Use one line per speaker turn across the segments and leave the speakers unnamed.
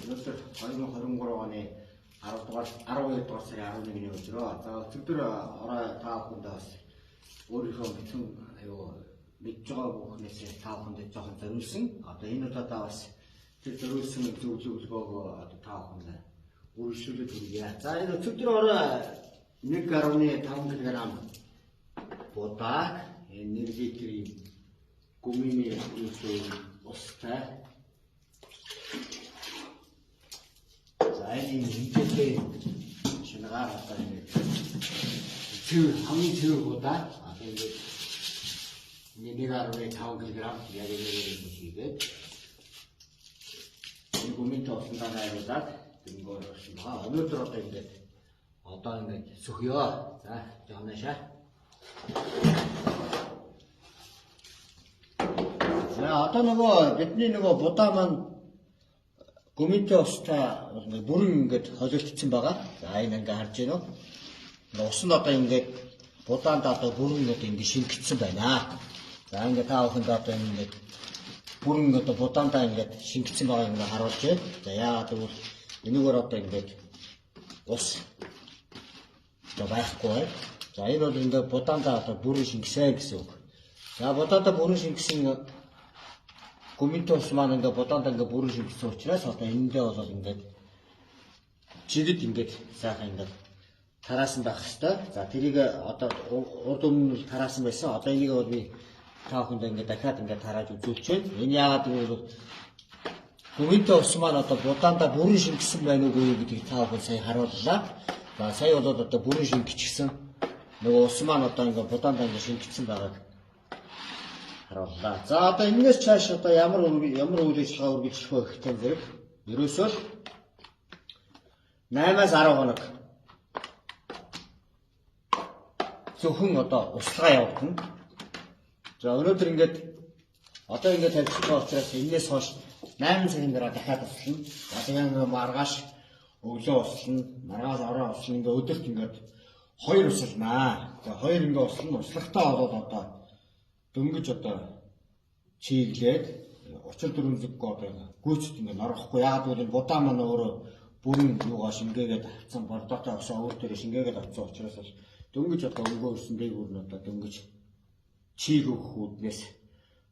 өнөөдөр 2023 оны 12 дугаар сарын 11-ний өдрөө за өчигдөр орой та бүхэндээ бас өөрийнхөө мэдсэн мэдж байгаа бүхнээс та бүхэнд жоохон зориулсан. Одоо энэ удаадаа бас тэр зориулсан зөвлөгөөгөө одоо та бүхэнд үргэлжлүүлээд хүргье. За энэ өчигдөр орой 1.5 кг бодаг, 1 литрийн гумины устай. За энэ хэмжээтэй шинэгаар одоо ингэ хамгийн цэвэр бодаг. Энэ 1.5 кг яг энэ хийгээд энэ гуминт усандаа найруулаад тэнгоор байна. Өнөөдөр одоо ингэ сөхё. За жаанаашаа. За одоо бидний будаа маань гуминтын устай бүрэн ингээд холилдсон байгаа. За энэ ингээ харж байна уу? Ус нь одоо ингээд будаанд одоо бүрэн ингээд шингэгдсэн байна. За ингээ та бүхэнд одоо ингээд бүрэн одоо будаандаа ингээд шингэгдсэн байгаа ингээ харуулж байна. За яагаад гэвэл энэгээр одоо ингээд ус байхгүй. За энэ бол ингээд будаандаа одоо бүрэн шингэсэн гэсэн үг. За будаандаа бүрэн шингэсэн гуминтын ус маань ингээ будаандаа ингээ бүрэн шингэсэн учраас одоо энэндээ бол ингээд чигэд ингээд сайхан ингээд тараасан байх хэвээр. За тэрийг одоо урд өмнө тараасан байсан. Одоо энийг бол би та бүхэнд ингээд дахиад ингээд тарааж үзүүлж байна. Энэ яагаад гэвэл гуминтын ус маань одоо будаандаа бүрэн шингэсэн байна уугүй гэдгийг та бүхэн сая харууллаа. За сая бол одоо бүрэн шингэчихсэн нөгөө ус маань одоо ингээд будаандаа ингээд шингэсэн байгааг харууллаа. За одоо энэс цааш одоо ямар үйл ажиллагаа үргэлжлэх вэ гэх юм зэрэг ерөөсөө 8-аас 10 хоног зөвхөн одоо услага явуулна. За өнөөдөр ингээд одоо ингээд тавьчих байгаа учраас энэс хойш 8 цагийн дараа дахиад услана. За тэгээд маргааш өглөө услана, маргааш орой услана, ингээд өдөрт ингээд 2 услана. За 2 ингээд услана. Услагтаа болоод одоо дөнгөж одоо чиглээд 34 зүг одоо гүйцэд ингээд орохгүй. Яагаад гэвэл будаа маань өөрөө бүрэн юугаа шингээгээд авцсан бордоотой усаа өөр төрөө шингээгээд авцсан учраас дөнгөж одоо өнгөөрсөн дээгүүр нь одоо дөнгөж чиг өгөх үүднээс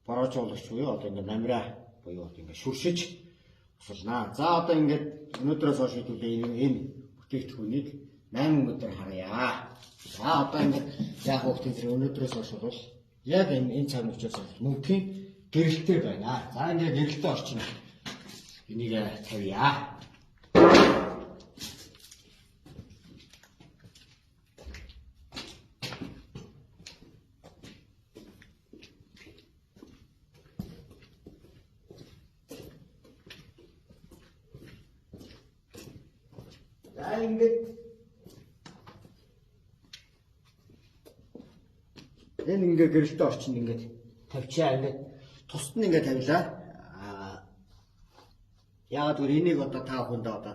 бороожуулагч буюу одоо ингээд намраа буюу ингээд шүршиж усалнаа. За одоо ингээд өнөөдрөөс хойш хэдүүлээ энэ бүтээгдэхүүнийг 8 өдөр харъя. За одоо ингээд яг хүүхдийн зэрэг өнөөдрөөс хойш бол яг энэ цаг учраас мөнхийн гэрэлтэй байна. За ингээд гэрэлтэй орчин энийг тавья. За ингээд энэ ингээ гэрэлтэй орчинд ингээд тавьчаа ингээд тусад нь ингээд тавилаа. Яагаад гэвэл энийг одоо та бүхэнд одоо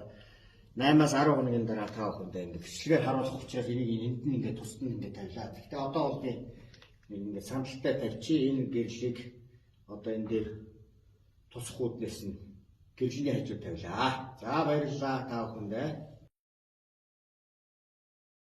8-аас 10 хоногийн дараа та бүхэнд ингээд бичлэгээр харуулах учраас энийг энд нь ингээд тусад нь ингээд тавилаа. Гэхдээ одоо бол би ингээд сандалтай тавьчих энэ гэрлийг одоо энэ дээр тусах үүднээс нь гэрлийн хажууд тавилаа. За баярлалаа та бүхэндээ.